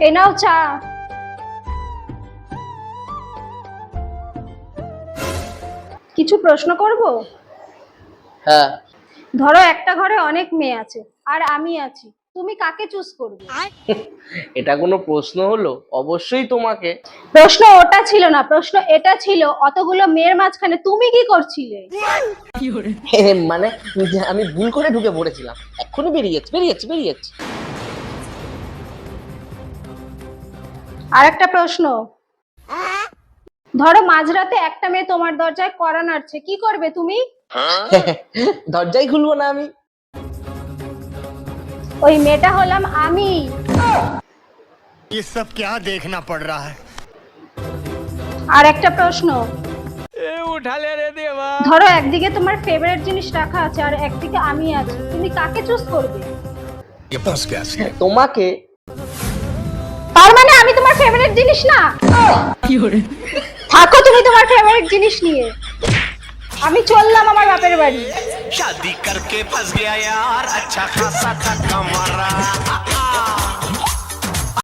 এ নাও চা। কিছু প্রশ্ন করব? হ্যাঁ। ধরো একটা ঘরে অনেক মেয়ে আছে আর আমি আছি, তুমি কাকে চুজ করবে? এটা কোনো প্রশ্ন হলো? অবশ্যই তোমাকে। প্রশ্ন ওটা ছিল না, প্রশ্ন এটা ছিল অতগুলো মেয়ের মাঝখানে তুমি কি করছিলে? মানে যে আমি ভুল করে ঢুকে পড়েছিলাম, এক্ষুনি বেরিয়ে যাচ্ছি। আর একটা প্রশ্ন, ধরো মাঝরাতে একটা মেয়ে তোমার দরজায় কড়া নাড়ছে, কি করবে তুমি? দরজাই খুলবো না আমি। ওই মেয়েটা হলাম আমি। ये सब क्या देखना पड़ रहा है। আর একটা প্রশ্ন, ধরো একদিকে তোমার ফেভারিট জিনিস রাখা আছে আর একদিকে আমি আছি, তুমি কাকে চুজ করবে? ये फंस गया सी। তোমাকে। তার মানে আমি তোমার ফেভারিট জিনিস না? থাকো তুমি তোমার ফেভারিট জিনিস নিয়ে, আমি চললাম আমার বাপের বাড়ি। शादी करके फंस गया यार, अच्छा खासा धक्का मारा।